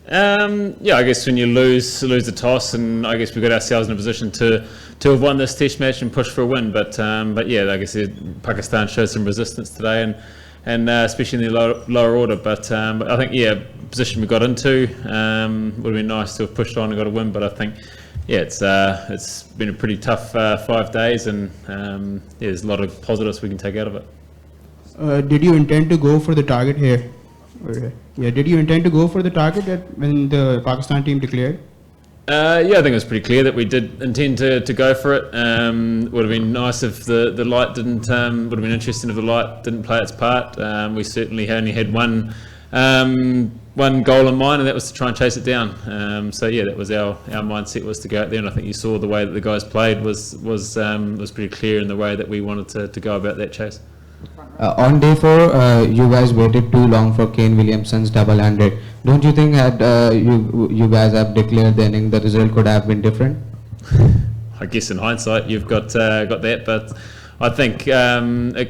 Yeah, I guess when you lose the toss, and I guess we got ourselves in a position to have won this Test match and push for a win. But yeah, like I said, Pakistan showed some resistance today, and especially in the lower order. But I think position we got into would have been nice to have pushed on and got a win. But I think it's been a pretty tough 5 days, and there's a lot of positives we can take out of it. Did you intend to go for the target here? Did you intend to go for the target when the Pakistan team declared? I think it was pretty clear that we did intend to go for it. Would have been nice if the light didn't. Would have been interesting if the light didn't play its part. We certainly only had one goal in mind, and that was to try and chase it down. That was our mindset, was to go out there, and I think you saw the way that the guys played was pretty clear in the way that we wanted to go about that chase. On day 4, you guys waited too long for Kane Williamson's double-handed. Don't you think had you guys have declared the inning, the result could have been different? I guess in hindsight you've got that, but I think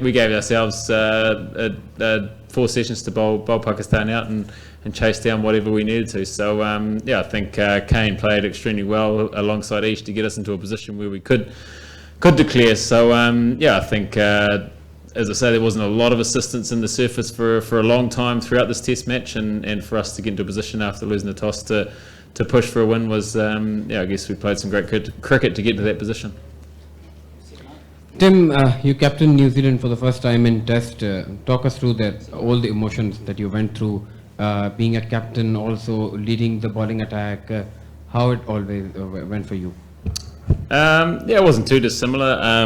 we gave ourselves 4 sessions to bowl Pakistan out and chase down whatever we needed to. So I think Kane played extremely well alongside Ish to get us into a position where we could declare. So I think. As I say, there wasn't a lot of assistance in the surface for a long time throughout this Test match, and for us to get into a position after losing the toss to push for a win was, I guess we played some great cricket to get to that position. Tim, you captained New Zealand for the first time in Test. Talk us through that, all the emotions that you went through, being a captain, also leading the bowling attack, how it always went for you. It wasn't too dissimilar.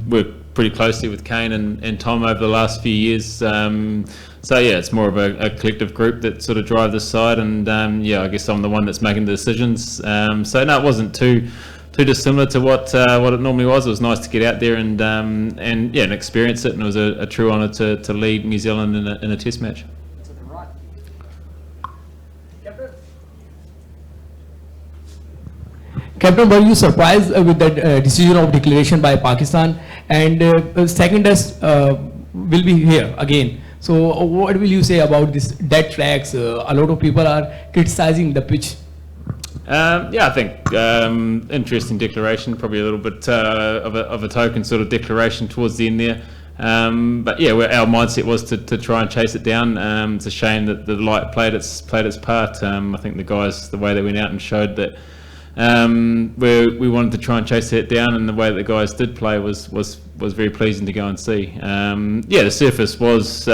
We're pretty closely with Kane and Tom over the last few years. It's more of a collective group that sort of drive this side, and I guess I'm the one that's making the decisions. It wasn't too dissimilar to what it normally was. It was nice to get out there and experience it, and it was a true honour to lead New Zealand in a Test match. Captain, were you surprised with the decision of declaration by Pakistan? And second test will be here again. So what will you say about this dead tracks? A lot of people are criticizing the pitch. I think interesting declaration, probably a little bit of a token sort of declaration towards the end there. Our mindset was to try and chase it down. It's a shame that the light played its part. I think the guys, the way they went out and showed that we wanted to try and chase it down, and the way that the guys did play was very pleasing to go and see. The surface was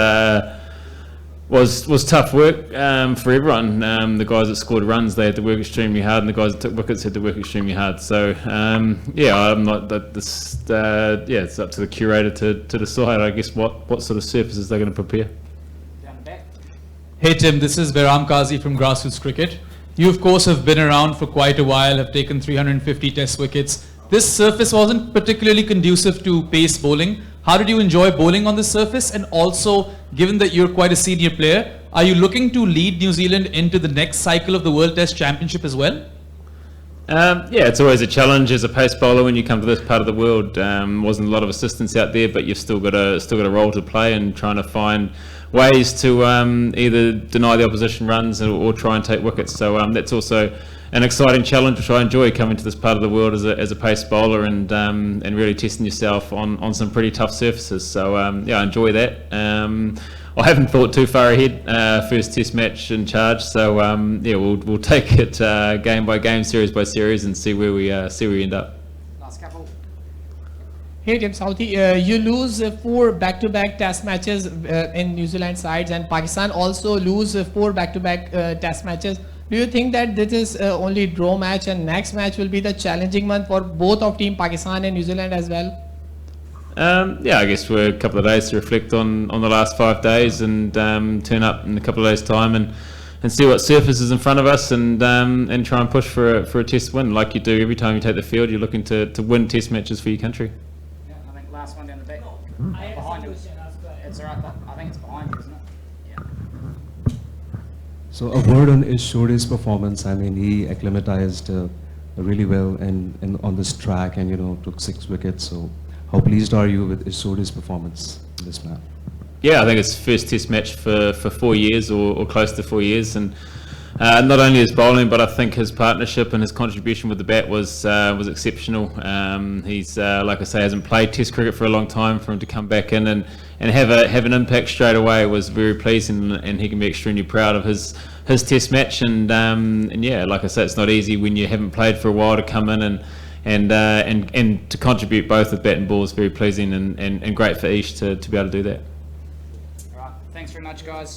tough work for everyone. The guys that scored runs, they had to work extremely hard, and the guys that took wickets had to work extremely hard. So I'm not this. It's up to the curator to decide, I guess, what sort of surfaces they're going to prepare. Hey Tim, this is Babar Azam from Grassroots Cricket. You, of course, have been around for quite a while, have taken 350 Test wickets. This surface wasn't particularly conducive to pace bowling. How did you enjoy bowling on this surface? And also, given that you're quite a senior player, are you looking to lead New Zealand into the next cycle of the World Test Championship as well? It's always a challenge as a pace bowler when you come to this part of the world. Wasn't a lot of assistance out there, but you've still got a role to play, and trying to find ways to either deny the opposition runs or try and take wickets. So that's also an exciting challenge, which I enjoy, coming to this part of the world as a pace bowler and really testing yourself on some pretty tough surfaces. So I enjoy that. I haven't thought too far ahead. First Test match in charge, so we'll take it game by game, series by series, and see where we end up. Last couple. Hey Tim Southee, you lose 4 back-to-back Test matches in New Zealand sides, and Pakistan also lose 4 back-to-back Test matches. Do you think that this is only draw match, and next match will be the challenging one for both of Team Pakistan and New Zealand as well? I guess we're a couple of days to reflect on the last 5 days, and turn up in a couple of days' time and see what surface is in front of us, and try and push for a Test win, like you do every time you take the field. You're looking to win Test matches for your country. Yeah, I think last one down the back. Behind you. It's alright, I think it's behind you, isn't it? Yeah. So a word on Ish Sodhi's performance. I mean, he acclimatized really well and on this track, and took 6 wickets. So how pleased are you with Ish Sodhi's performance in this match? Yeah, I think it's first Test match for 4 years or close to 4 years, and Not only his bowling, but I think his partnership and his contribution with the bat was exceptional. He's like I say, hasn't played Test cricket for a long time. For him to come back in and have an impact straight away was very pleasing, and he can be extremely proud of his Test match. And yeah, like I say, it's not easy when you haven't played for a while to come in and to contribute both with bat and ball is very pleasing and great for Ish to be able to do that. All right, thanks very much, guys.